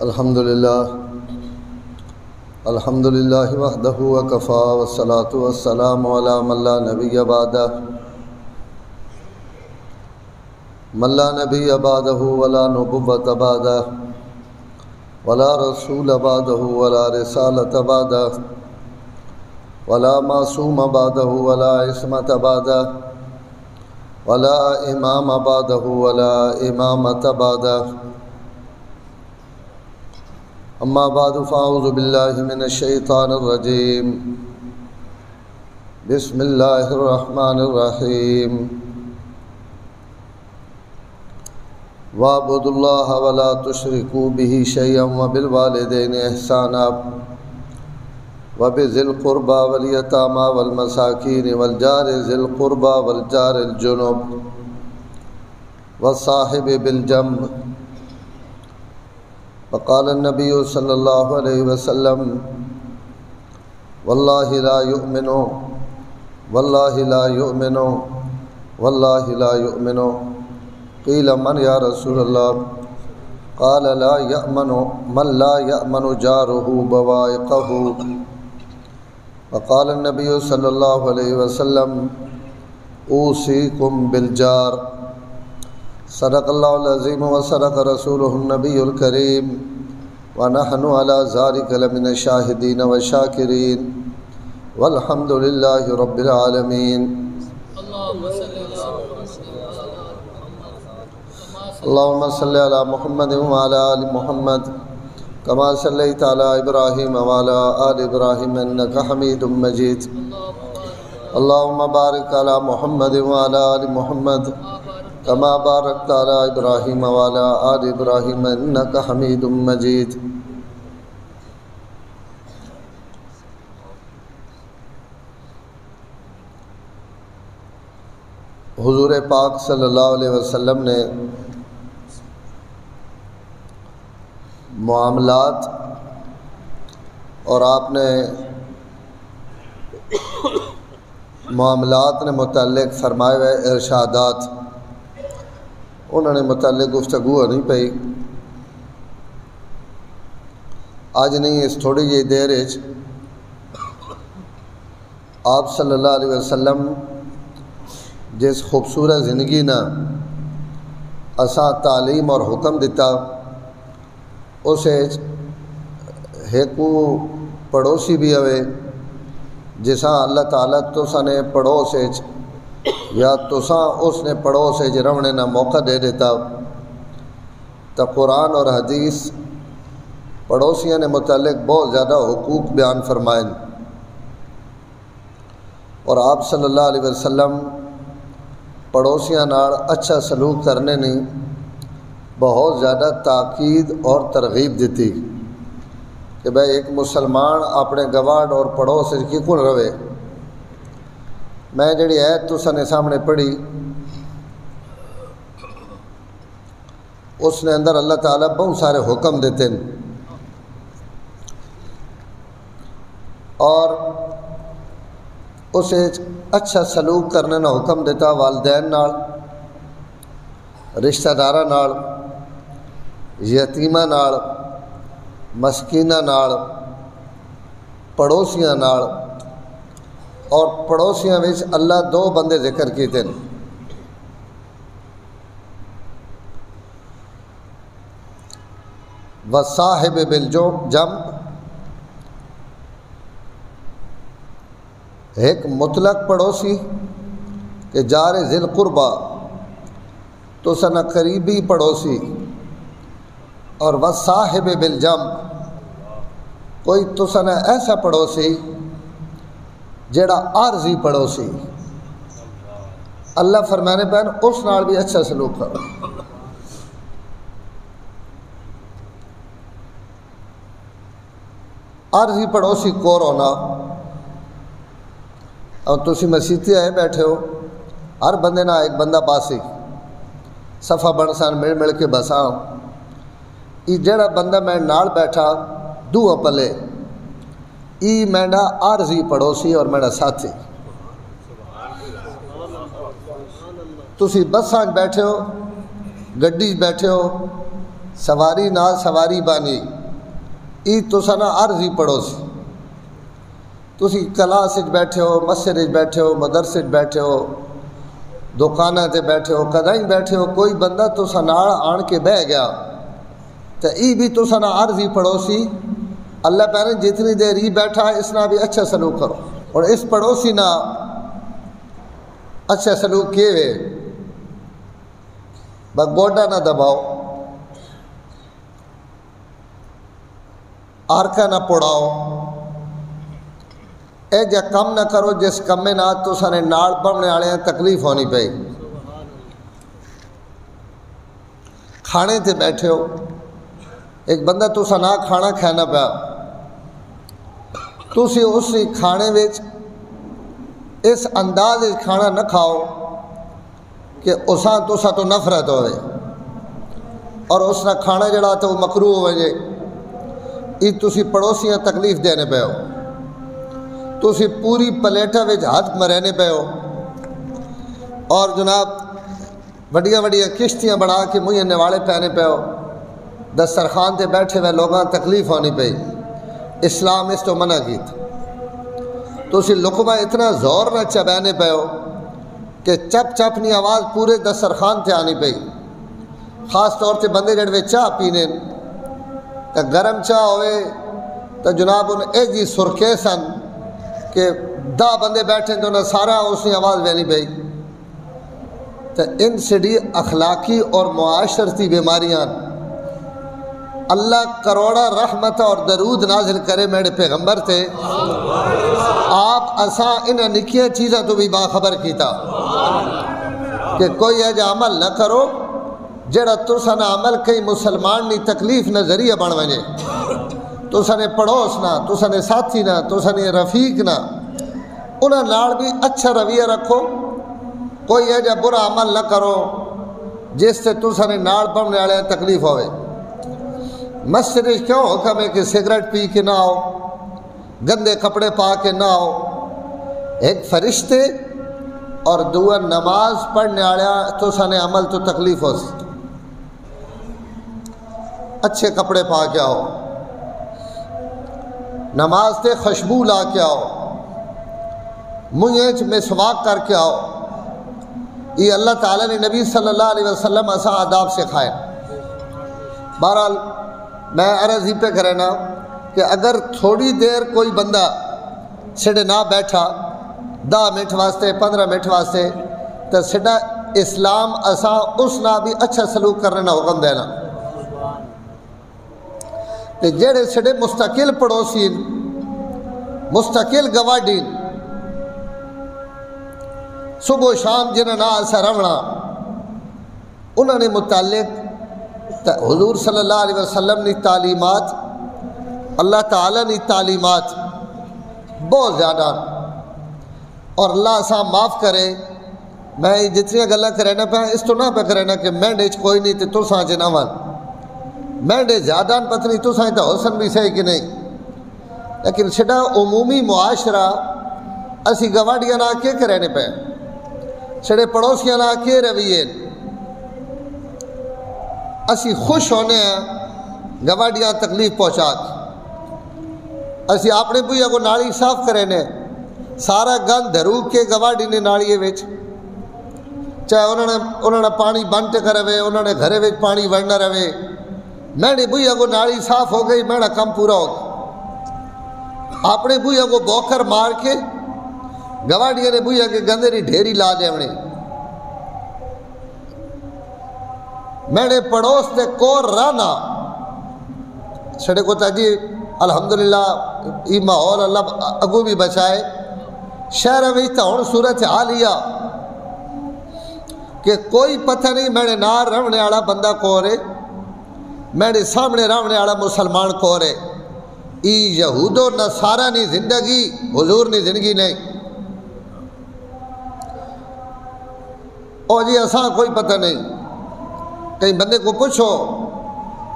الحمدللہ وحدہ وکفا والصلاة والسلام علی من لا نبی بعدہ ولا نبوۃ بعدہ ولا رسول بعدہ ولا رسالۃ بعدہ ولا معصوم بعدہ ولا عصمت بعدہ ولا امام بعدہ ولا امامۃ بعدہ اما بعد فاعوذ باللہ من الشیطان الرجیم بسم اللہ الرحمن الرحیم وَاعْبُدُوا اللَّهَ وَلَا تُشْرِكُوا بِهِ شَيْئًا وَبِالْوَالِدَيْنِ إِحْسَانًا وَبِذِي الْقُرْبَى وَالْيَتَامَى وَالْمَسَاكِينِ وَالْجَارِ ذِي الْقُرْبَى وَالْجَارِ الْجُنُبِ وَالصَّاحِبِ بِالْجَنبِ وقال النبی صلی اللہ علیہ وسلم واللہ لا یؤمن واللہ لا یؤمن واللہ لا یؤمن قیل من یا رسول اللہ قال لا یأمن من لا یأمن جارہ بوائقہ وقال النبی صلی اللہ علیہ وسلم اوصیکم بالجار صدق اللہ العظیم وصدق رسولہ النبی الکریم ونحن علی ذلک لمن الشاہدین والشاکرین والحمد للہ رب العالمین اللہم صلی علی محمد وعلی آل محمد کما صلیت علی ابراہیم وعلی آل ابراہیم انکا حمید مجید اللہم بارک علی محمد وعلی آل محمد کما بارکت علی ابراہیم وعلی آل ابراہیم انک حمید مجید حضور پاک صلی اللہ علیہ وسلم نے معاملات اور آپ نے معاملات نے متعلق فرمائے ہوئے ارشادات انہوں نے متعلق گفتگو نہیں پئی آج نہیں اس تھوڑی جی دیر آپ صلی اللہ علیہ وسلم جس خوبصورت زندگی نہ اساں تعلیم اور حکم دیتا اسے ایک پڑوسی بھی ہوئے جساں اللہ تعالیٰ تساں نے پڑوس یا تساں اس نے پڑوس رہنے نہ موقع دے دیتا تو قرآن اور حدیث پڑوسیاں نے متعلق بہت زیادہ حقوق بیان فرمائیں اور آپ صلی اللہ علیہ وسلم پڑوسیاں نال اچھا سلوک کرنے نے بہت زیادہ تاکید اور ترغیب دیتی کہ بھائی ایک مسلمان اپنے گواڈ اور پڑوس کی کن رہے میں جڑی آیت تساں نے سامنے پڑھی اس نے اندر اللہ تعالیٰ بہت سارے حکم دیتے ہیں اور اسے اچھا سلوک کرنے نہ حکم دیتا والدین نال رشتہ داراں نال یتیماں نال مسکیناں نال پڑوسیاں نال اور پڑوسیاں وچ اللہ دو بندے ذکر کیتے ہیں وصاحب بالجنب ایک مطلق پڑوسی کہ جار ذی القربہ تو سنا قریبی پڑوسی اور وصاحب بالجنب کوئی تو سنا ایسا پڑوسی جڑا عارضی پڑوسی اللہ فرمانے پہن اس نال بھی اچھا سلوک کرو عارضی پڑوسی کو رونا اور تسی مسیتی آئے بیٹھے ہو ہر بندے نہ ایک بندہ پاسی صفحہ بنسان مل مل کے بساں یہ جڑا بندہ میں نال بیٹھا دو پلے ای میرا عارضی پڑوسی اور میرا ساتھی تسی بساں بیٹھے ہو گڈی بیٹھے ہو سواری نہ سواری بانی ای تسا نہ عرضی پڑوسی تسی کلاس بیٹھے ہو مسجد بیٹھے ہو مدرسے بیٹھے ہو دکانوں تے بیٹھے ہو کدیں بیٹھے ہو کوئی بندہ تسا نال آن کے بہ گیا تو ای بھی تسا نہ عرضی پڑوسی اللہ پہنے جتنی دیر ای بیٹھا ہے اس نہ بھی اچھا سلوک کرو اور اس پڑوسی نہ اچھا سلوک کیے ہوئے بس گوڈا نہ دباؤ آرکا نہ پڑاؤ اے جا کم نہ کرو جس کم میں نہ تو سانے نال پڑھنے والے ہیں تکلیف ہونی پئی کھانے تے بیٹھے ہو ایک بندہ تسا نہ کھانا کھانا پیا تسی اسی کھانے وچ اس انداز کھانا نہ کھاؤ کہ اساں تسا تو نفرت ہوئے اور اس نہ کھانا جڑا تو وہ مکروہ ہوئے جے ای تسی پڑوسیاں تکلیف دینے پہ ہو تسی پوری پلیٹا وچ ہاتھ مرہنے پہ ہو اور جناب وڈیاں وڈیاں کشتیاں بڑھا کے مجھے نوالے پہنے پہ ہو دسترخوان تے بیٹھے ہوئے لوگاں تکلیف ہونی پئی اسلام اس تو منع کی تسی لقمہ اتنا زور نہ چبانے پہ ہو کہ چپ چپنی آواز پورے دسترخوان تے آنی پئی خاص طور تے بندے جڑے چاہ پینے تو گرم چاہ ہوئے تو جناب ان اے جی سرکے سن کہ 10 بندے بیٹھے تو انہیں سارا اسی آواز بینی پئی تو ان سڑی اخلاقی اور معاشرتی بیماریاں اللہ کروڑا رحمت اور درود نازل کرے میرے پیغمبر تھے آپ اساں انہیں نکیاں چیزیں تو بھی باخبر کیتا کہ کوئی ایجا عمل نہ کرو جڑا تسا نہ عمل کئی مسلمان نی تکلیف نہ ذریعہ بن وجے تسا نے پڑوس نہ تسا نے ساتھی نہ تسا نے رفیق نہ انہاں نال بھی اچھا رویہ رکھو کوئی ایجا برا عمل نہ کرو جس سے تسا نے نال پڑھنے والے تکلیف ہوئے مسجد کیوں حکم ہے کہ سگریٹ پی کے نہ آؤ گندے کپڑے پا کے نہ آؤ ایک فرشتے اور دعا نماز پڑھنے والا تسا نے عمل تو تکلیف ہو سی اچھے کپڑے پا کے آؤ نماز تے خوشبو لا کے آؤ منہ مسواک کر کے آؤ یہ اللہ تعالیٰ نے نبی صلی اللہ علیہ وسلم ایسا آداب سکھائے بہرحال میں عرض ہی پہ کرنا کہ اگر تھوڑی دیر کوئی بندہ سڑے نہ بیٹھا 10 منٹ واسطے 15 منٹ واسطے تو سڈا اسلام اساں اس نہ بھی اچھا سلوک کرنے نہ حکم دینا کہ جڑے سڑے مستقل پڑوسین مستقل گواڈین صبح و شام جنہاں نہ ایسا رونا انہوں نے متعلق حضور صلی اللہ علیہ وسلم نے تعلیمات اللہ تعالیٰ نے تعلیمات بہت زیادہ اور اللہ ایسا معاف کرے میں جتنی گلہ کرنا پہ اس تو نہ پہ کرنا کہ مینڈے کوئی نہیں تو تساں چ نہ ون مینڈے زیادہ پتنی تساں تو حسن بھی صحیح کہ نہیں لیکن سڈا عمومی معاشرہ اسی گواڈیاں نہ کے کرنے پہ سڑے پڑوسیاں نہ کے رویے اسی خوش ہونے ہیں گواڈیاں تکلیف پہنچا کے اسی اپنے بھیا کو نالی صاف کرے نے سارا گند دھرو کے گواڈی نے نالیے وچ چاہے انہوں نے پانی بنٹ کر رہے انہوں نے گھرے وچ پانی وڑنا رہے میں نے بھیا کو نالی صاف ہو گئی میرا کم پورا ہو گیا اپنے بھیا کو بوکر مار کے گواڈیاں نے بھیا کے گندے ری ڈھیری لا دے انہیں میں نے پڑوس تے کور رانا سڑے کو تاجی الحمدللہ یہ ماحول اللہ اگو بھی بچائے شہر میں ہوں صورت حالیہ کہ کوئی پتہ نہیں میں نے نہ رونے والا بندہ کو رہے میں نے سامنے رونے والا مسلمان کو رہے ای یہود و نصارہ نی زندگی حضور نی زندگی نہیں اور جی ایسا کوئی پتہ نہیں کئی بندے کو پوچھو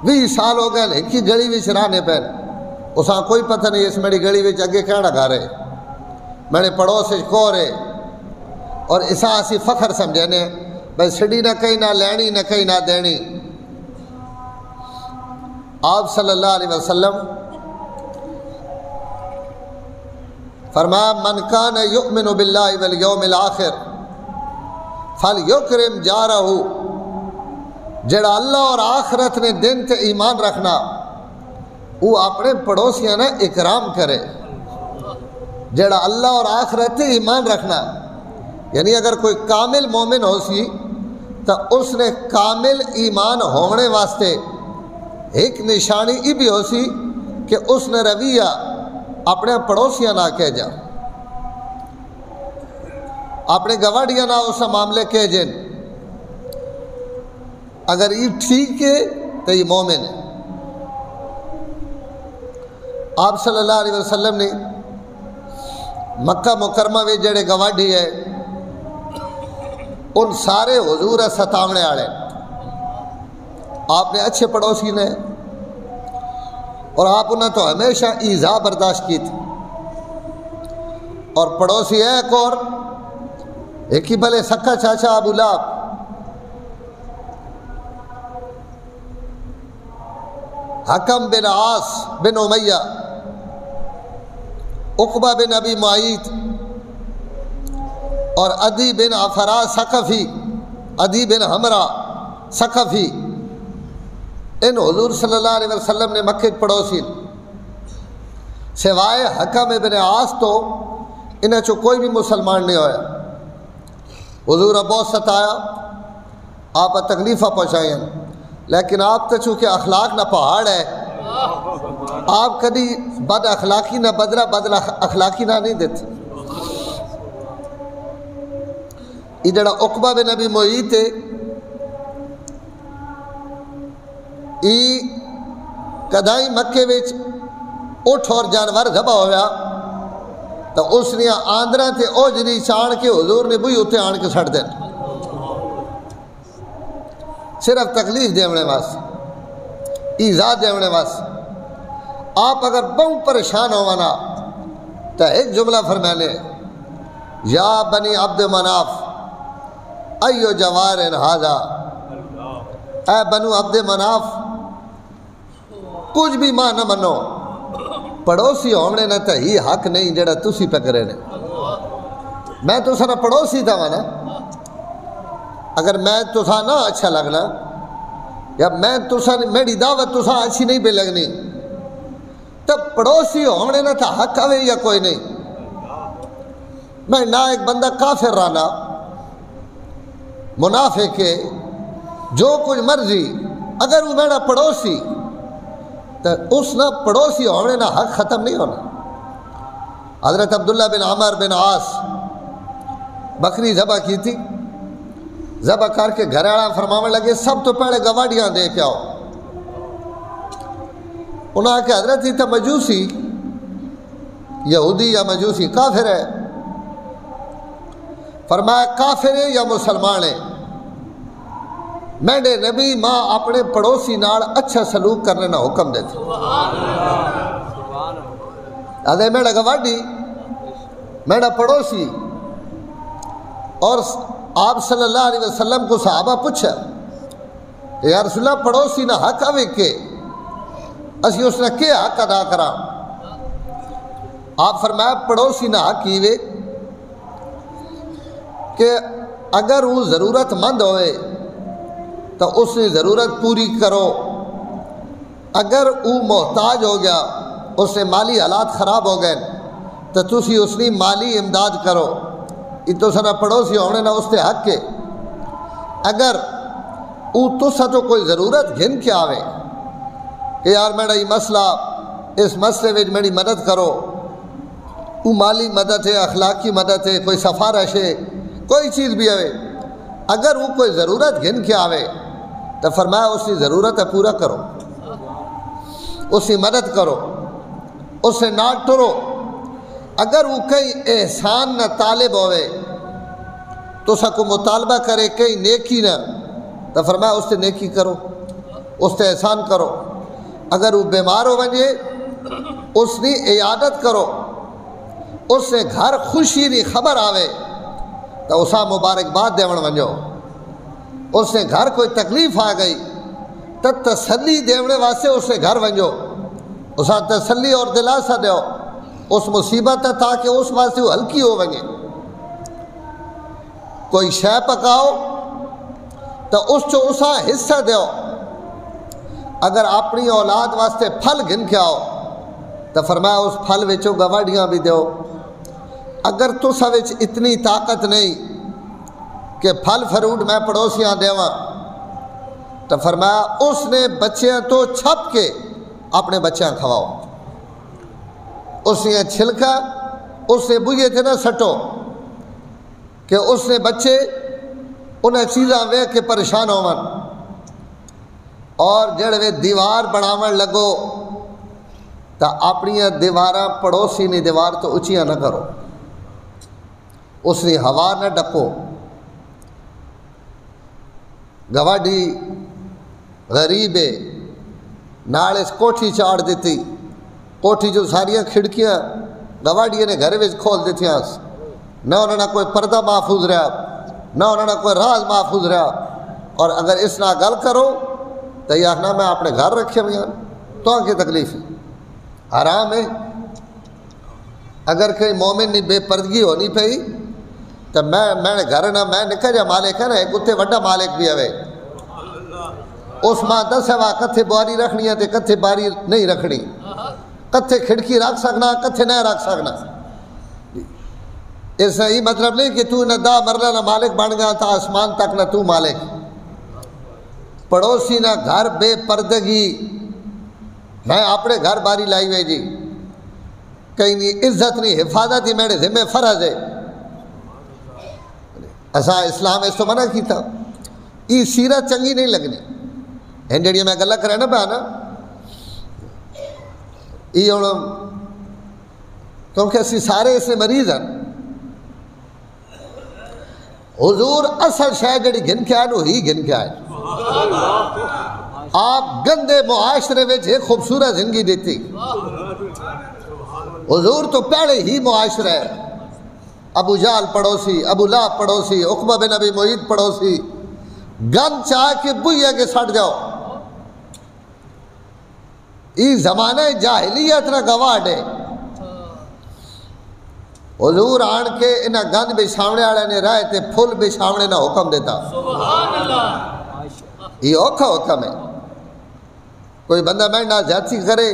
20 سال ہو گئے ایک ہی گلی وچ رانے پہ اساں کوئی پتہ نہیں اس میری گلی وچ اگے کہنا گھر ہے میرے پڑوس کو رہے اور اساں اسی فخر سمجھنے بھائی سڑی نہ کہیں نہ لینی نہ کہیں نہ دینی آپ صلی اللہ علیہ وسلم فرمایا من کان یؤمن باللہ والیوم الآخر فلیکرم جارہ، جڑا اللہ اور آخرت نے دن تے ایمان رکھنا وہ اپنے پڑوسیاں نے اکرام کرے۔ جڑا اللہ اور آخرت تے ایمان رکھنا یعنی اگر کوئی کامل مومن ہو سی تو اس نے کامل ایمان ہونے واسطے ایک نشانی یہ بھی ہو سی کہ اس نے رویہ اپنے پڑوسیاں نہ کہہ جا، اپنے گواڑیاں نہ اس معاملے کہہ جن، اگر یہ ٹھیک ہے تو یہ مومن ہے۔ آپ صلی اللہ علیہ وسلم نے مکہ مکرمہ میں جڑے گواڑی ہے ان سارے حضور ستاونے آڑے، آپ نے اچھے پڑوسی نے اور آپ انہیں تو ہمیشہ ایذا برداشت کی تھی، اور پڑوسی ہے ایک اور ایک ہی بھلے سکا چاچا ابو لہب، حکم بن عاص بن امیہ، عقبہ بن ابی معیط اور عدی بن عفرا ثقفی، عدی بن حمرہ ثقفی، ان حضور صلی اللہ علیہ وسلم نے مکہ پڑوسی سوائے حکم بن عاص تو انہیں چو کوئی بھی مسلمان نہیں ہویا۔ حضور بہت ستایا، آپ تکلیفہ پہنچائیں، لیکن آپ تو چونکہ اخلاق نہ پہاڑ ہے، آپ کبھی بد اخلاقی نہ بدلہ بدل اخلاقی نہ نہیں دیتے۔ یہ جڑا عقبہ بن ابی معیط ہے یہ کدائی مکے وچ اٹھ اور جانور ذبح ہویا تو اس نے آندرہ تے اوجری چان کے حضور نے بھئی اتنے آن کے سڑ دیں، صرف تکلیف دیونے واسطے، ایذا دیونے واسطے۔ آپ اگر بہت پریشان ہوانا تو ایک جملہ فرمانے، یا بنی عبد مناف ایو جوار ہذا، اے بنو عبد مناف کچھ بھی ماں نہ منو، پڑوسی ہونے نہ تو ہی حق نہیں جڑا تسی پہ کرے نے۔ میں تو سارا پڑوسی تھا نا، اگر میں تو سا نہ اچھا لگنا یا میں تو سا میری دعوت تو سا اچھی نہیں پہ لگنی تب پڑوسی ہونے نہ تھا حق آوے یا کوئی نہیں۔ میں نہ ایک بندہ کافر رانا منافق ہے جو کچھ مرضی، اگر وہ میرا پڑوسی تو اس نہ پڑوسی ہونے نہ حق ختم نہیں ہونا۔ حضرت عبداللہ بن عمر بن عاص بکری ذبح کی تھی، ذبح کر کے گھر آڑا فرمانے لگے سب تو پہلے گواڑیاں دے کے آؤ۔ انہوں نے کہا حضرت یہ تو مجوسی یہودی یا مجوسی کافر ہے، فرمایا کافر ہے یا مسلمان ہے، میں نے نبی ماں اپنے پڑوسی نال اچھا سلوک کرنے کا حکم دیتے۔ ادھے میرا گواڑی میرا پڑوسی، اور آپ صلی اللہ علیہ وسلم کو صحابہ پوچھا یا رسول اللہ پڑوسی نہ حق آوے کے اسی اس نے کیا حق ادا کرا؟ آپ فرمایا پڑوسی نہ حق کیوے کہ اگر وہ ضرورت مند ہوئے تو اس نے ضرورت پوری کرو، اگر وہ محتاج ہو گیا اس سے مالی حالات خراب ہو گئے تو تسی اس نے مالی امداد کرو، یہ تو سنا پڑوسی ہونے نہ اس نے حق کے۔ اگر وہ تسا تو کوئی ضرورت گھن کے آوے کہ یار میرا یہ مسئلہ اس مسئلے میں میری مدد کرو، وہ مالی مدد ہے، اخلاقی مدد ہے، کوئی سفارش ہے، کوئی چیز بھی آوے، اگر وہ کوئی ضرورت گھن کے آوے تو فرمایا اس کی ضرورت ہے پورا کرو، اس کی مدد کرو، اس سے نہ ٹرو۔ اگر وہ کئی احسان نہ طالب ہوئے تو سا کو مطالبہ کرے کئی نیکی نہ تو فرمایا اس سے نیکی کرو، اس سے احسان کرو۔ اگر وہ بیمار ہو بنجے اس نے عیادت کرو، اس سے گھر خوشی دی خبر آوے تو اسا مبارکباد دیون ونجو، اس سے گھر کوئی تکلیف آ گئی تو تسلی دیونے واسطے اسے گھر ونجو، اسا تسلی اور دلاسا دیو اس مصیبت ہے تاکہ اس واسطے وہ ہلکی ہو ونجے۔ کوئی شے پکاؤ تو اس چو اسا حصہ دیو۔ اگر اپنی اولاد واسطے پھل گھن کے آؤ تو فرمایا اس پھل وچوں گواڑیاں بھی دیو۔ اگر تسا وچ اتنی طاقت نہیں کہ پھل فروٹ میں پڑوسیاں دیواں تو فرمایا اس نے بچیاں تو چھپ کے اپنے بچیاں کھواؤ۔ اس نے چھلکا اس نے بوئے تھے نہ سٹو کہ اس نے بچے انہیں چیزاں وے کے پریشان ہون، اور جڑے دیوار بناون لگو تو اپنی دیواراں پڑوسی نے دیوار تو اچیاں نہ کرو، اس نے ہوا نہ ڈکو۔ گواڈی غریب ہے نال اس کوٹھی چاڑ دیتی، کوٹھی جو ساریاں کھڑکیاں گواڈی نے گھر وچ کھول دیتیاں، نہ انہوں نے کوئی پردہ محفوظ رہا، نہ انہوں نے کوئی راز محفوظ رہا۔ اور اگر اس نہ گل کرو تو یہ آخنا میں اپنے گھر رکھے ہوئے ہیں تو آن کی تکلیف ہے، حرام ہے۔ اگر کوئی مومن نہیں بے پردگی ہونی پئی تو میں نے گھر نہ میں نکا جا مالک ہے نا، ایک اتنے وڈا مالک بھی ہے، اس ماں دس ہے کتھے باری رکھنی ہے تے کتھے باری نہیں رکھنی، کتھے کھڑکی رکھ سکنا کتھے نہیں رکھ سکنا۔ اس سے یہ مطلب نہیں کہ تو نہ دا مرلہ نہ مالک بن گیا تھا آسمان تک نہ تو مالک۔ پڑوسی نہ گھر بے پردگی، میں اپنے گھر باری لائی ہوئے جی، کہیں نہیں عزت نہیں حفاظت ہی میرے ذمہ فرض ہے۔ ایسا اسلام اس تو منع کی تھا، یہ سیرت چنگی نہیں لگنی۔ ہیں جڑی میں گلہ کرے نا پہ نا یہ ہوں کیونکہ اسی سارے اس مریض ہیں۔ حضور اصل شاید جڑی گھن کے آئے وہی گھن کے آئے۔ آپ گندے معاشرے میں ایک خوبصورت زندگی دیتی، حضور تو پہلے ہی معاشرہ ہے، ابو جہل پڑوسی، ابو لہب پڑوسی، عقبہ بن ابی معیط پڑوسی، گند چاہ کے بوئے کے سٹ جاؤ۔ یہ زمانہ جاہلیت نہ گواہ ہے۔ حضور آن کے انہاں گند بچھاونے والے نے رائے تے پھل بچھاونے نہ حکم دیتا۔ یہ اوکھا حکم ہے۔ کوئی بندہ میں نہ زیادتی کرے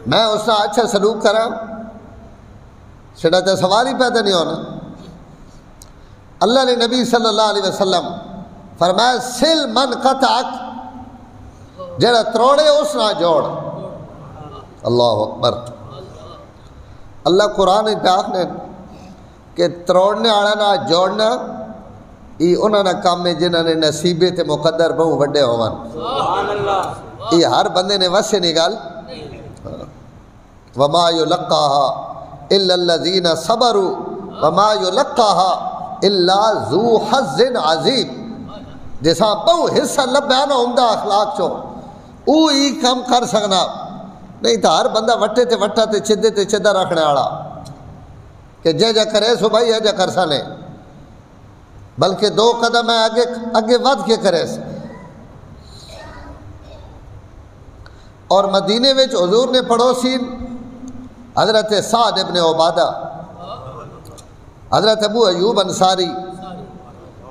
میں اس کا اچھا سلوک کرا سڑا تو سوال ہی پیدا نہیں ہونا۔ اللہ نے نبی صلی اللہ علیہ وسلم فرمایا سل من قطعک، جڑا تروڑے اس نہ جوڑ۔ اللہ اکبر۔ اللہ قرآن پاک نے کہ تروڑنے والا نہ جوڑنا یہ انہوں نے کام ہے جنہوں نے نصیبے تے مقدر بہو وڈے ہوون۔ یہ ہر بندے نے وسے نہیں گل۔ وما یلقاها الا الذین صبروا وما یلقاها الا ذو حظ عظیم۔ جیسا بہو حصہ لبیا نا عمدہ اخلاق چو او ہی کم کر سکنا، نہیں تو ہر بندہ وٹے تے وٹا تے چدے تے چدہ رکھنے والا کہ جے جا کرے سو بھائی جا کر سانے، بلکہ دو قدم ہے آگے ود کے کرے۔ اور مدینے میں حضور نے پڑوسی حضرت سعد ابن عبادہ، حضرت ابو ایوب انصاری،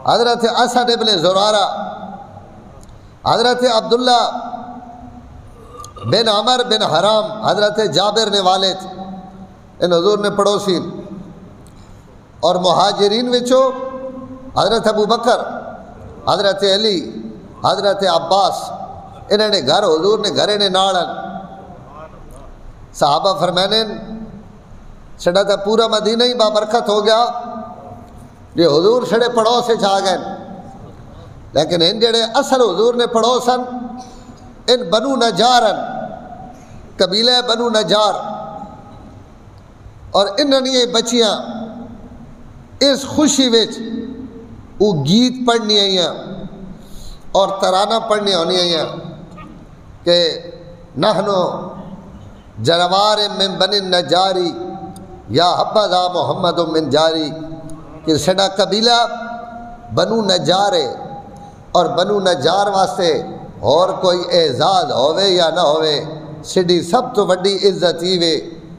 حضرت اسد ابن زرارہ، حضرت عبداللہ بن عمر بن حرام، حضرت جابر نے والد، ان حضور نے پڑوسی۔ اور مہاجرین وچو حضرت ابو بکر، حضرت علی، حضرت عباس، انہوں نے گھر حضور نے گھرے نے ناڑن۔ صحابہ فرمانے سڑا تھا پورا مدینہ ہی بابرکت ہو گیا، یہ حضور سڑے پڑوس سے چھا گئے۔ لیکن ان جڑے اصل حضور نے پڑوسن ان بنو نجارن، قبیلہ بنو نجار، اور انہوں نے بچیاں اس خوشی وچ وہ گیت پڑھنی آئیاں اور ترانہ پڑھنی ہونی آئیاں کہ نحنو جروار من بن النجاری یا حبذا محمد من جاری، کہ سڈا قبیلہ بنو نجار ہے اور بنو نجار واسطے اور کوئی اعزاز ہوئے یا نہ ہوئے سڈی سب تو وڈی عزت ہی وے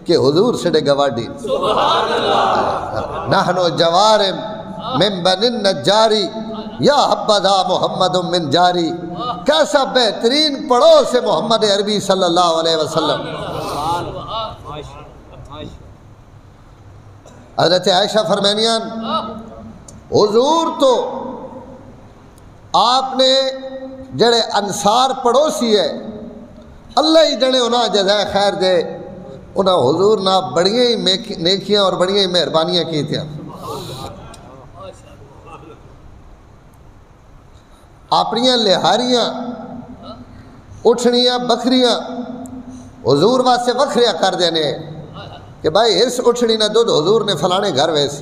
کہ حضور سڈے گواڈی نحنو جوارم من بن النجاری یا حبذا محمد من جاری. کیسا بہترین پڑوس ہے محمد عربی صلی اللہ علیہ وسلم. حضرت عائشہ فرمانیان حضور تو آپ نے جڑے انصار پڑوسی ہے اللہ ہی جڑے انہاں جزائے خیر دے انہاں حضور نہ بڑیاں ہی نیکیاں اور بڑیاں ہی مہربانیاں کی تھیں. اپنیاں لہاریاں اٹھنیاں بکریاں حضور واسطے وکھریاں کر دینے کہ بھائی اس اٹھنی نہ دودھ حضور نے فلانے گھر ویس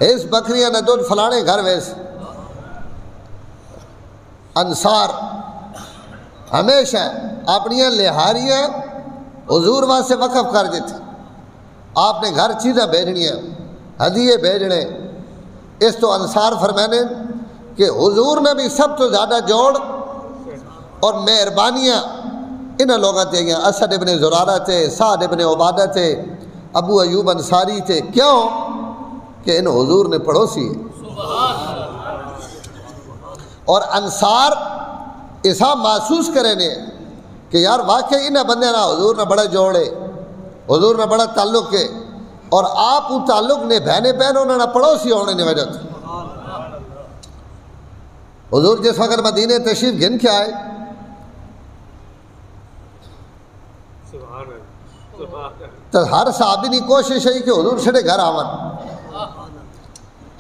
اس بکریاں نہ دودھ فلانے گھر ویس. انصار ہمیشہ اپنیاں لہاریاں حضور واسطے وقف کر دیتے. آپ نے گھر چیزیں بھیجنیاں ہدیے بھیجنے. اس تو انصار فرمانے کہ حضور نے بھی سب تو زیادہ جوڑ اور مہربانیاں انہاں لوگاں تے گئیں. اسد ابن زرارہ تھے، سعد ابن عبادہ تھے، ابو ایوب انصاری تھے. کیوں کہ ان حضور نے پڑوسی ہے. اور انصار ایسا محسوس کرے نے کہ یار واقعی انہیں بندے نہ حضور نے بڑا جوڑے حضور نے بڑا تعلق ہے اور آپ وہ تعلق نے بہنے بہن انہوں نے پڑوسی ہونے نے وجہ تھی. حضور جس وقت مدینے تشریف گھن کے آئے تو ہر صحابی نے کوشش ہے کہ حضور سے گھر آون.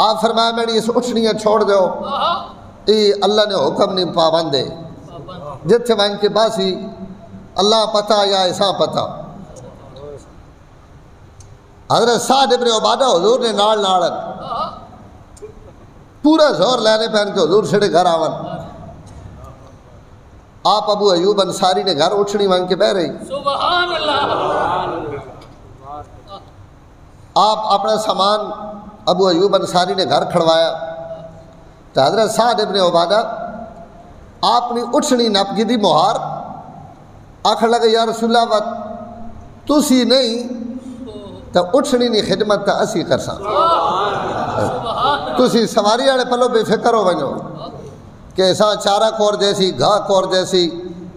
آپ فرمایا میں نے اس اٹھنیاں چھوڑ دیو یہ اللہ نے حکم نہیں پابند ہے جتھے وائن کے باسی اللہ پتہ یا ایسا پتہ. حضرت سعد ابن عبادہ حضور نے ناڑن پورا زور لینے پہن کے حضور سے گھر آون. آپ ابو ایوب انصاری نے گھر اٹھنی وائن کے بہ رہی. سبحان اللہ. آپ اپنا سامان ابو ایوب انصاری نے گھر کھڑوایا تو حضرت سعد ابن عبادہ آپ نے اٹھنی نپ گی دی مہار آخر لگے یا رسول اللہ وقت تسی نہیں تو اٹھنی نہیں خدمت تا اسی کر سا تسی سواری آڑے پلو بے فکر ہو بنو کہ ایسا چارہ کور جیسی گھا کور جیسی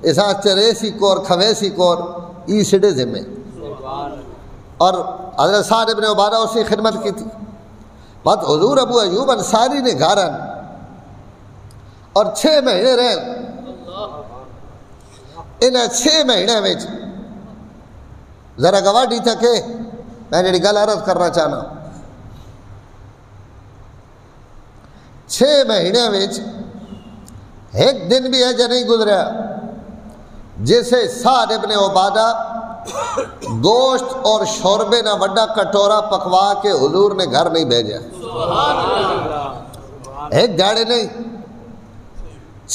ایسا چریسی کور کھویسی کور ای سڑے ذمہ. اور حضرت سعد ابن عبادہ اسی خدمت کی تھی. بات حضور ابو ایوب انصاری نے گھارن اور 6 مہینے رہن. انہیں 6 مہینے میں ذرا گواڈی تھا کہ میں نے گل عرض کرنا چاہنا 6 مہینے میں ایک دن بھی ایجا نہیں گزریا جیسے سعد ابن عبادہ گوشت اور شوربے نہ وڈا کٹورا پکوا کے حضور نے گھر نہیں بھیجا. ایک جاڑے نہیں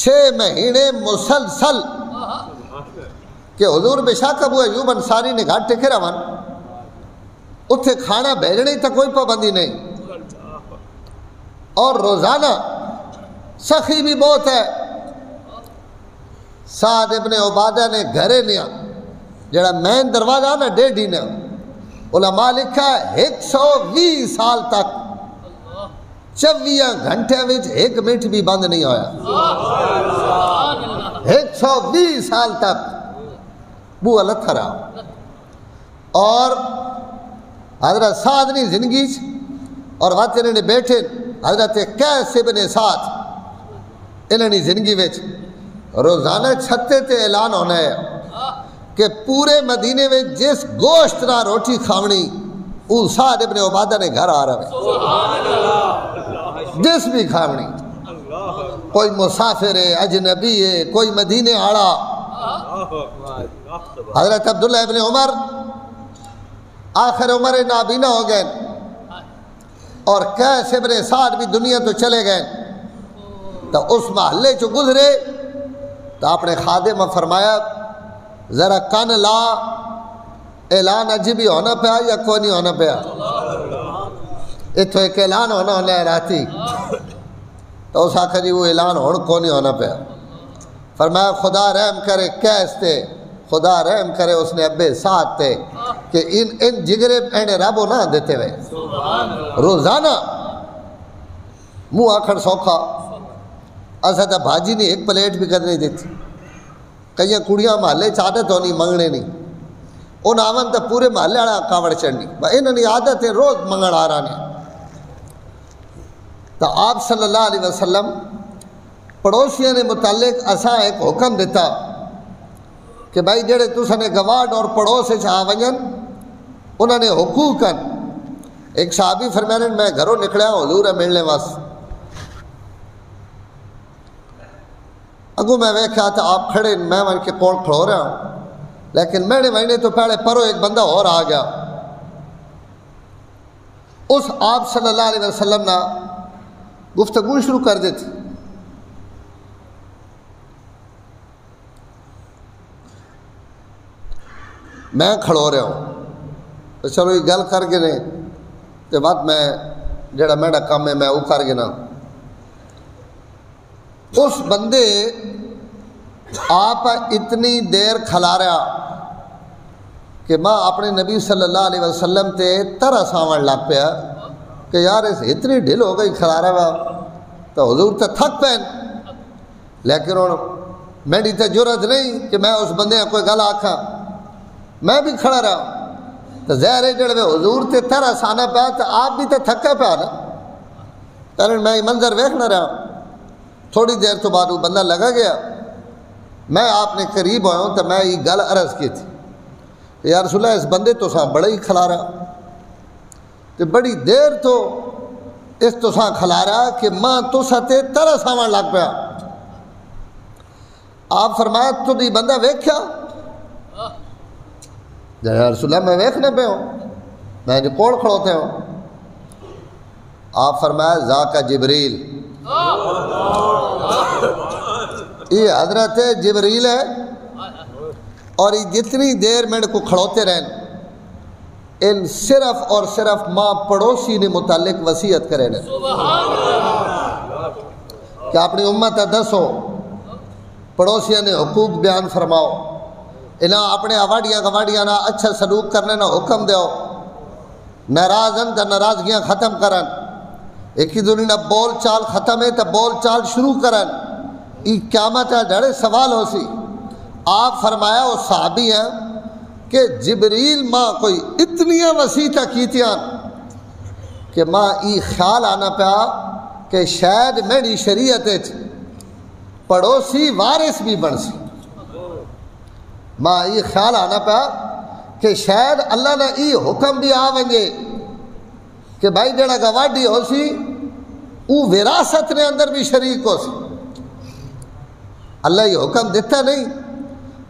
6 مہینے مسلسل کہ حضور بشاک ابو ایوب انصاری نے گھر ٹکے رہا اتھے کھانا بھیجنے تک کوئی پابندی نہیں. اور روزانہ سخی بھی بہت ہے. سعد ابن عبادہ نے گھرے نیا جڑا مین دروازہ نا 1.5 نے علماء لکھا ہے 120 سال تک 24 گھنٹے وچ 1 منٹ بھی بند نہیں ہویا. 120 سال تک بو اللہ تھرا. اور حضرت سعد نے زندگی اور وقت انہوں نے بیٹھے حضرت قیس ابن سعد انہوں نے زندگی وچ روزانہ چھتے تے اعلان ہونا ہے کہ پورے مدینے میں جس گوشت نہ روٹی کھاونی وہ سعد ابن عبادہ نے گھر آ رہا ہے. جس بھی کھاونی کوئی مسافر ہے اجنبی ہے کوئی مدینے آڑا. حضرت عبداللہ ابن عمر آخر عمر نابینا ہو گئے اور قیس ابن سعد بھی دنیا تو چلے گئے. تو اس محلے جو گزرے تو آپ نے خادم فرمایا ذرا کن لا اعلان عجیبی ہونا پیا یا کوئی نہیں ہونا پیا. اتو ایک اعلان ہونا ہے راتی تو اس آخر جی وہ اعلان ہونا کوئی نہیں ہونا پیا. فرمایا خدا رحم کرے کیستے، خدا رحم کرے اس نے ابے ساتھ تے کہ ان جگرے اینڈے رابو نہ دیتے ہوئے روزانہ منہ آکھڑ سوکھا ایسا تا بھاجی نہیں ایک پلیٹ بھی کر نہیں دیتی. کئی کڑیاں محلے عادت ہونی منگنے نہیں، ان آون تا پورے محلے والا کاوڑ چڑھنی، انہوں نے عادت ہے روز منگن آ رہا نہیں. تو آپ صلی اللہ علیہ وسلم پڑوسیوں نے متعلق اساں ایک حکم دیتا کہ بھائی جڑے تساں نے گواڈ اور پڑوس آ ونجن انہوں نے حقوقاً. ایک صحابی فرمانے میں گھروں نکلیا حضور ملنے واسطے، اگوں میں ویکھا تو آپ کھڑے، میں ون کے کول کھڑو رہا ہوں، لیکن میرے مہینے تو پہلے پرو ایک بندہ اور آ گیا. اس آپ صلی اللہ علیہ وسلم نے گفتگو شروع کر دیتی. میں کھڑو رہا ہوں تو چلو یہ گل کر کے نے تو بعد میں جڑا میرا کام ہے میں وہ کر کے نا. اس بندے آپ اتنی دیر کھلا رہا کہ ماں اپنے نبی صلی اللہ علیہ وسلم تے ترس آون لگ پیا کہ یار اس اتنی ڈھل ہو گئی کھلا رہا تو حضور تے تھک پین. لیکن ہوں میری تے جرت نہیں کہ میں اس بندے کوئی گل آکھاں، میں بھی کھڑا رہا تو ظاہر ہے جڑے حضور تے ترس آنا پیا تو آپ بھی تے تھکا پیا نا. کارن میں یہ منظر ویکھنا رہا. تھوڑی دیر تو بعد وہ بندہ لگا گیا، میں آپ نے قریب آیا ہوں تو میں یہ گل عرض کی تھی کہ یا رسول اللہ اس بندے تو ساں بڑا ہی کھلا رہا تو بڑی دیر تو اس تو ساں کھلا رہا کہ ماں تو ساتے ترس آون لگ پیا. آپ فرمایا تو دی بندہ ویکھیا؟ یا رسول اللہ میں ویکھنے پہ ہوں، میں جو کول کھڑوتے ہوں. آپ فرمایا ذاک جبریل، یہ حضرت جبریل ہے اور یہ جتنی دیر میرے کو کھڑوتے رہن ان صرف اور صرف ماں پڑوسی نے متعلق وصیت کرے نا کہ اپنی امت دسو پڑوسیوں نے حقوق بیان فرماؤ، انہاں اپنے آواڑیاں گواڑیاں نہ اچھا سلوک کرنے نہ حکم دیو، ناراضن تا ناراضگیاں ختم کرن، ایک ہی دنیا بول چال ختم ہے تو بول چال شروع کرن. یہ قیامت ہے ڈڑے سوال ہو سی. آپ فرمایا وہ صحابی ہیں کہ جبریل ماں کوئی اتنیاں وسیعتاں کیتیاں کہ ماں یہ خیال آنا پیا کہ شاید میری شریعت پڑوسی وارث بھی بن سی. ماں یہ خیال آنا پیا کہ شاید اللہ نے یہ حکم بھی آ ونجے کہ بھائی جڑا گواڈی ہو سی وہ وراثت نے اندر بھی شریک ہو سی. اللہ یہ حکم دیتا نہیں،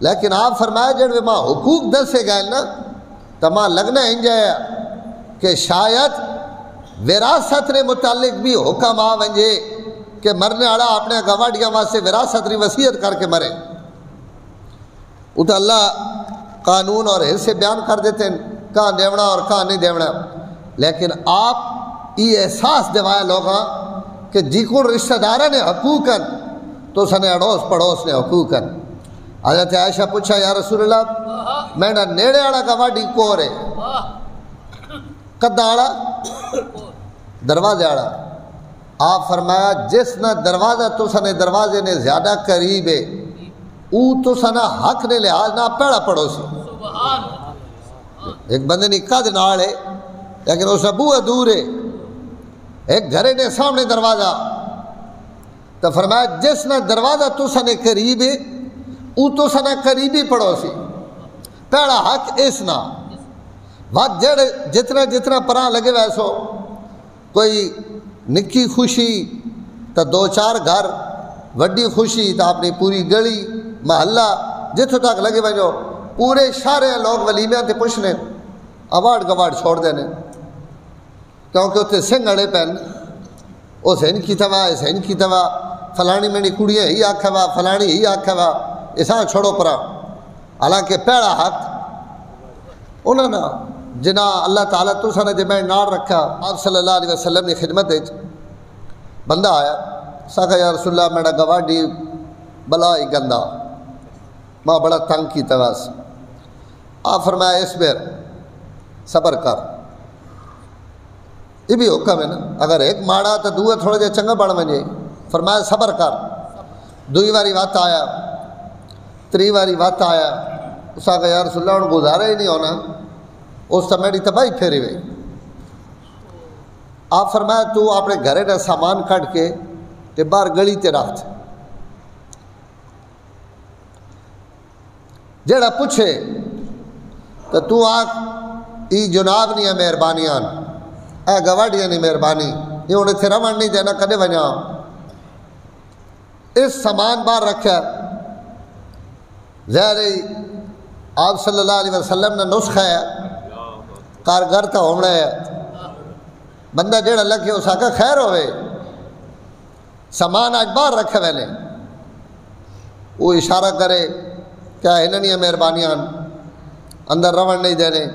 لیکن آپ فرمایا جڑے ماں حقوق دسے گئے نا تو ماں لگنا انجایا کہ شاید وراثت نے متعلق بھی حکم آ ونجے کہ مرنے والا اپنے گواڈیاں واسطے وراثت ری وصیت کر کے مرے. وہ تو اللہ قانون اور حصے بیان کر دیتے ہیں کہاں دیونا اور کہاں نہیں دیونا، لیکن آپ یہ احساس دوایا لوگاں کہ جی کو رشتہ دارہ نے حقوقاً تو سنے اڑوس پڑوس نے حقوقاً. حضرت عائشہ پوچھا یا رسول اللہ میرا نیڑے والا گواڈی کو رہے کدہ آڑا دروازے آڑا. آپ فرمایا جس نہ دروازہ تو سنے دروازے نے زیادہ قریب ہے او تو سنا حق نے لحاظ نہ پیڑا پڑوسی. ایک بندے نے قد نال ہے لیکن اس ابو دور ہے، ایک گھرے نے سامنے دروازہ تو فرمایا جس نہ دروازہ تو سنے قریب ہے او تو سنا قریبی پڑوسی پیڑا حق اس نہ وقت جتنا جتنا پرا لگے ویسو کوئی نکی خوشی تو دو چار گھر، وڈی خوشی تو اپنی پوری گلی محلہ جتوں تک لگے وجو پورے شہرے لوگ ولیمیاں تے پوچھنے اواڑ گواڑ چھوڑ دینے کیونکہ اتنے سنگھ اڑے پہن اس ہن کی تھوا اس ہن کی تھوا فلانی میری کڑیاں ہی آکھا وا فلانی ہی آکھا وا اساں چھوڑو پرا. حالانکہ پیڑا حق انہوں نے جنا اللہ تعالیٰ تو سنے جب میں نار رکھا. آپ صلی اللہ علیہ وسلم نے خدمت بندہ آیا ساکھا یا رسول اللہ میرا گواڈی بلا ہی گندا ماں بڑا تنگ کی تواس آپ فرمایا اس بیر صبر کر یہ بھی حکم ہے نا اگر ایک ماڑا تو دوسرا تھوڑا جہا چنگا بن ونجے فرمایا صبر کر دوئی واری وقت آیا تری واری وقت آیا اس آگا یا رسول اللہ انہوں گزارا ہی نہیں ہونا اس سے میری تباہی پھیری ہوئی آپ فرمایا تو اپنے گھرے کا سامان کٹ کے تے باہر گلی تے رکھ جڑا پوچھے تو آکھ ای جناب نہیں ہے مہربانیاں اے گواڈیاں نہیں مہربانی یہ انہیں تھے رون نہیں دینا کدے ونجا اس سامان باہر رکھا ظاہر آپ صلی اللہ علیہ وسلم نے نسخہ ہے کارگر تا ہونا ہے بندہ جڑا لکھے اس آکا خیر ہوئے سامان آج باہر رکھے میں نے وہ اشارہ کرے کیا انہیں نہیں مہربانیاں اندر رون نہیں دینے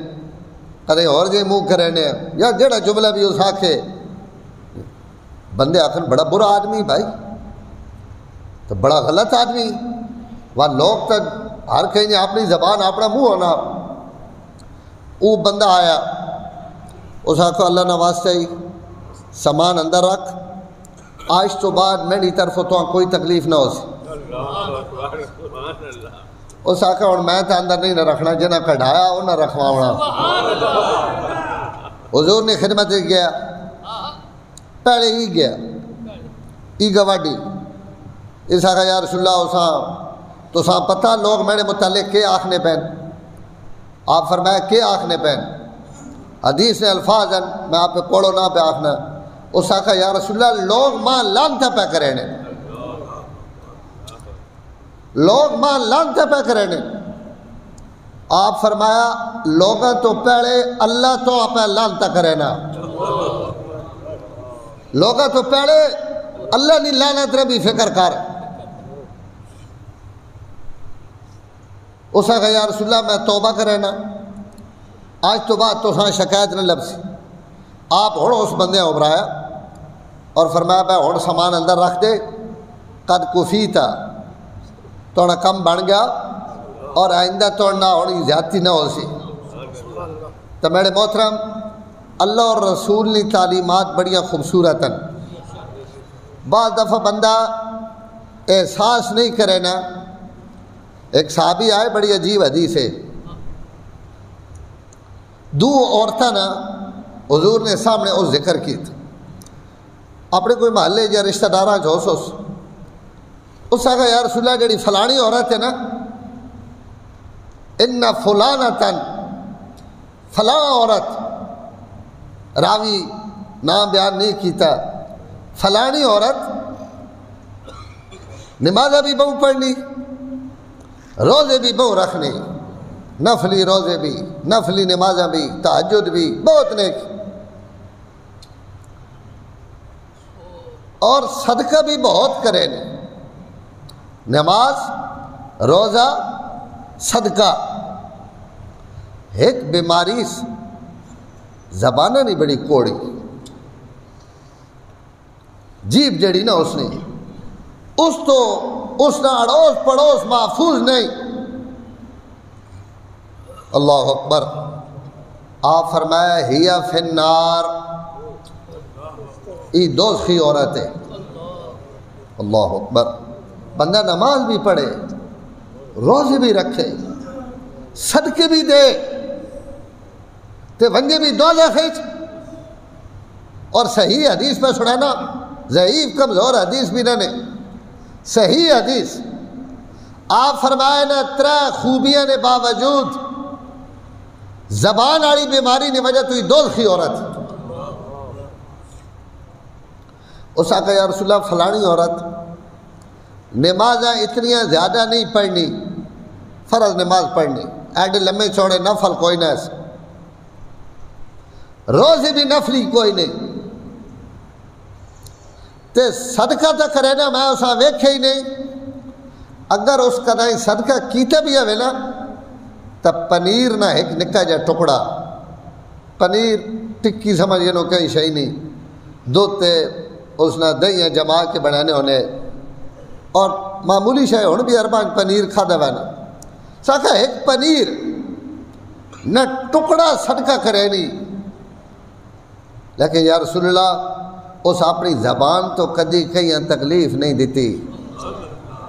کدے اور جی منہ کرینے یا جڑا جملہ بھی اس آکھے بندے آخر بڑا برا آدمی بھائی تو بڑا غلط آدمی وہ لوگ تو ہر کہیں اپنی زبان اپنا منہ ہونا وہ بندہ آیا اس آخو اللہ نے واسطہ ہی سامان اندر رکھ آج تو بعد میری طرف تو کوئی تکلیف نہ ہو سی اس آخر اور میں تو اندر نہیں نہ رکھنا جنہ کڑھایا وہ نہ رکھواؤنا حضور نے خدمت گیا پہلے ہی گیا ای گواڈی اس آخر یا رسول اللہ اساں تو ساں پتہ لوگ میرے متعلق کے آخنے پہن آپ فرمایا کے آخنے پہن حدیث نے الفاظ ہیں میں آپ پہ پڑھو نہ پہ آخنا اس آخر یا رسول اللہ لوگ ماں لانتا پہ کرینے لوگ ماں لانتے پہ کرنے آپ فرمایا لوگاں تو پہلے اللہ تو آپ لانتا کرینا لوگاں تو پہلے اللہ نہیں لانا ترے بھی فکر کر اس آگا یا رسول اللہ میں توبہ کرینا آج تو بعد تو ساں شکایت نہ لبسی آپ ہون اس بندے ابرایا اور فرمایا بھائی ہون سامان اندر رکھ دے قد کفیتا توڑا کم بن گیا اور آئندہ توڑنا ہوڑی زیادتی نہ ہو سی تو میرے محترم اللہ اور رسول نے تعلیمات بڑی خوبصورت ہیں بعض دفعہ بندہ احساس نہیں کرے نا ایک صحابی آئے بڑی عجیب حدیث ہے دو عورتیں نا حضور نے سامنے اس ذکر کی تھی اپنے کوئی محلے یا رشتہ داراں جو سوس اس آگا یا رسول اللہ جڑی فلانی عورت ہے نا ان فلانتن فلاں عورت راوی نام بیان نہیں کیتا فلانی عورت نمازہ بھی بہو پڑھنی روزے بھی بہو رکھنی نفلی روزے بھی نفلی نمازہ بھی تہجد بھی بہت نیک اور صدقہ بھی بہت کرے نماز روزہ صدقہ ایک بیماری زبانہ نہیں بڑی کوڑی جیب جڑی نا اس نے اس نہ اڑوس پڑوس محفوظ نہیں اللہ اکبر آپ فرمایا ہیا فی النار ای دوزخی عورت ہے اللہ اکبر بندہ نماز بھی پڑھے روزے بھی رکھے صدقے بھی دے تے ونجے بھی دوزہ خیچ اور صحیح حدیث پہ سنانا ضعیف کمزور حدیث بھی نہ صحیح حدیث آپ فرمائے نا ترہ خوبیاں نے باوجود زبان آڑی بیماری نے وجہ تو یہ دوزخی عورت اس آقا یا رسول اللہ فلانی عورت نمازیں اتنیاں زیادہ نہیں پڑھنی فرض نماز پڑھنی ایڈے لمبے چوڑے نفل کوئی نہ ایسے روزے بھی نفلی کوئی نہیں تے صدقہ تو کرے نا میں اسا ویکھے ہی نہیں اگر اس کا نہیں صدقہ کیتے بھی ہے نا تب پنیر نہ ایک نکا جا ٹکڑا پنیر ٹکی سمجھ نو کہیں شہی نہیں دودھ تے اس نے دہیاں جما کے بنانے ہونے اور معمولی شے ہن بھی ارباں پنیر کھادا وینا ساکھا ایک پنیر نہ ٹکڑا صدقہ کرے نہیں، لیکن یا رسول اللہ اس اپنی زبان تو کدی کہیں تکلیف نہیں دیتی،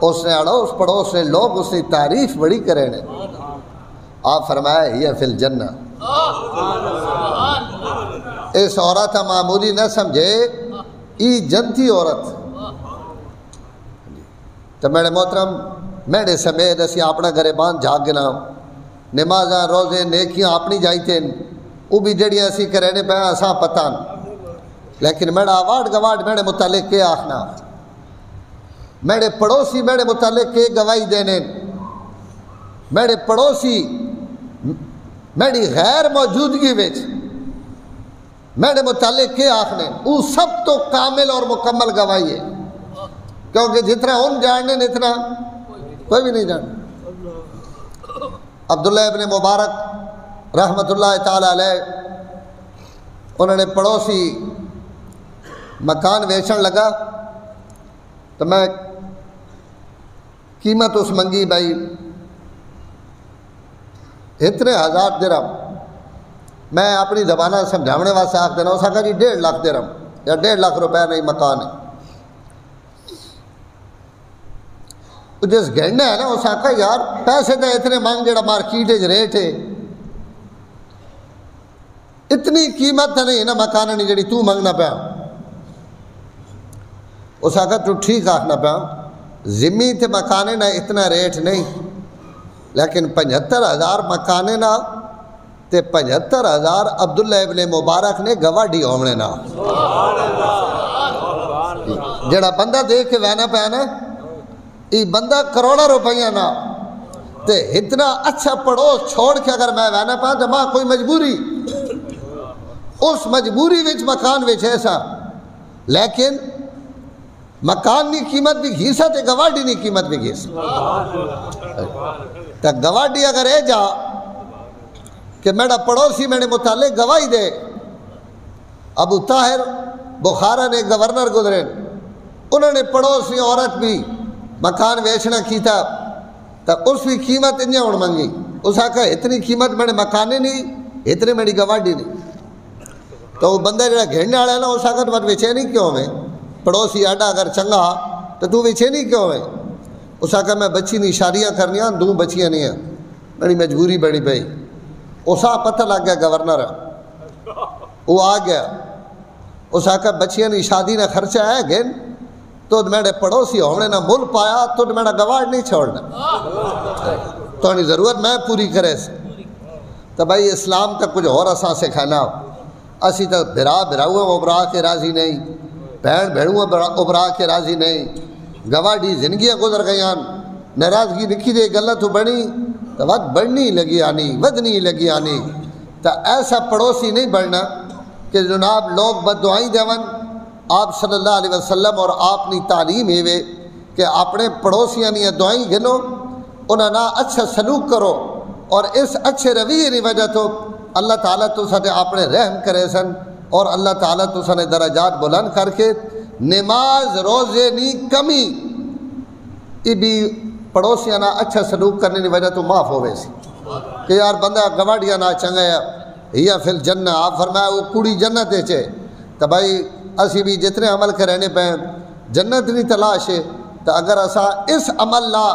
اس نے اڑوس پڑوس نے لوگ اس کی تعریف بڑی کرے نے۔ آپ فرمایا یہ فی الجنہ، اس عورت معمولی نہ سمجھے، ای جنتی عورت۔ تو میرے محترم میرے سمیت اسی اپنا گریبان جھاگ گنا، نمازاں روزے نیکیاں اپنی جائی تھے وہ بھی جڑیاں اسی کرینے پہ اساں پتہ، لیکن میرا آواڈ گواڈ میرے متعلق کے آخنا، میرے پڑوسی میرے متعلق کے گواہی دینے، میرے پڑوسی میری غیر موجودگی وچ میرے متعلق کے آخنے، وہ سب تو کامل اور مکمل گواہی ہے، کیونکہ جتنا ان جاننے اتنا کوئی بھی نہیں جانتا۔ عبداللہ ابن مبارک رحمۃ اللہ تعالی علیہ انہوں نے پڑوسی مکان ویچن لگا تو میں قیمت اس منگی بھائی اتنے 1000 درہم، میں اپنی زبانہ سمجھاونے واسطے آکھ دینا، اس آکھا جی 1.5 لاکھ درہم یا 1.5 لاکھ روپے نہیں مکان ہے۔ جس گھنڈا ہے نا اس آکھا یار پیسے تو اتنے مانگ جڑا مارکیٹ ریٹ ہے، اتنی قیمت تو نہیں نا مکان نہیں جڑی تو منگنا پیا۔ اس آکھا تو ٹھیک آکھنا پیا، زمین تے مکانے نہ اتنا ریٹ نہیں، لیکن 75,000 مکانے نہ تے 75,000 عبداللہ ابن مبارک نے گواڈی ہومنے نا۔ جڑا بندہ دیکھ کے وینا پیا نا، یہ بندہ کروڑا روپیہ نا تے اتنا اچھا پڑوس چھوڑ کے اگر میں وینا پیا تو ماں کوئی مجبوری، اس مجبوری وچ مکان وچ ایسا، لیکن مکان کی قیمت بھی گھیسا تے گواڈی کی قیمت بھی گھیسا۔ تو گواڈی اگر اے جا کہ میرا پڑوسی میرے متعلق گواہی دے، ابو طاہر بخارا نے گورنر گزرے، انہوں نے پڑوسی عورت بھی مکان ویچنا کیتا تو اس کی قیمت انجا ہون منگی، اس آکھا اتنی قیمت میرے مکانے نہیں، اتنے میری گواڈی نہیں۔ تو وہ بندہ جڑا گھڑنے والا ہے نا اس آکھا تو ویچے نہیں کیوں میں، پڑوسی آڈا اگر چنگا تو ویچے نہیں کیوں میں؟ اس آکھا میں بچی نہیں شادیاں کرنیاں، 2 بچیاں نہیں ہیں، میری مجبوری بڑی پئی۔ اسا پتہ لگ گیا گورنر، وہ آ گیا، اس آکھا بچیاں نہیں شادی نہ خرچہ ہے گن تو میرے پڑوسی ہونے نہ مل پایا تو میرا گواڑ نہیں چھوڑنا، تو نہیں ضرورت میں پوری کرے سے۔ تو بھائی اسلام تک کچھ اور اساں سکھانا، اسی تک بھرا بھراؤں ابرا کے راضی نہیں، بہن بھیڑوں ابرا کے راضی نہیں، گواڈی زندگیاں گزر گئیاں، ناراضگی نکھی دے گلہ تو بڑی تو وقت بڑھنی لگی آنی، ودنی لگی آنی۔ تو ایسا پڑوسی نہیں بڑھنا کہ جناب لوگ بد دعائیں دیون۔ آپ صلی اللہ علیہ وسلم اور آپ نے تعلیم ہے کہ اپنے پڑوسیاں نے دعائیں گنو، انہاں نہ اچھا سلوک کرو، اور اس اچھے رویے کی وجہ تو اللہ تعالیٰ تو ساتھ اپنے رحم کرے سن، اور اللہ تعالیٰ تو سنے درجات بلند کر کے نماز روزے نی کمی یہ بھی پڑوسیاں نہ اچھا سلوک کرنے کی وجہ تو معاف ہوئے سی کہ یار بندہ گواڈیاں نہ چنگا ہے یا پھر جنہ۔ آپ فرمایا وہ کوڑی جنت ہے، تو بھائی اسی بھی جتنے عمل کرنے پہ جنت نہیں تلاش ہے، تو اگر اسا اس عمل لا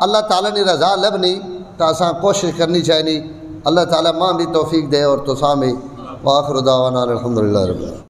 اللہ تعالیٰ نے رضا لبنی تو اسا کوشش کرنی چاہیے۔ اللہ تعالیٰ ماں بھی توفیق دے اور تو سامی وآخر دعوانا الحمدللہ رب العالمین۔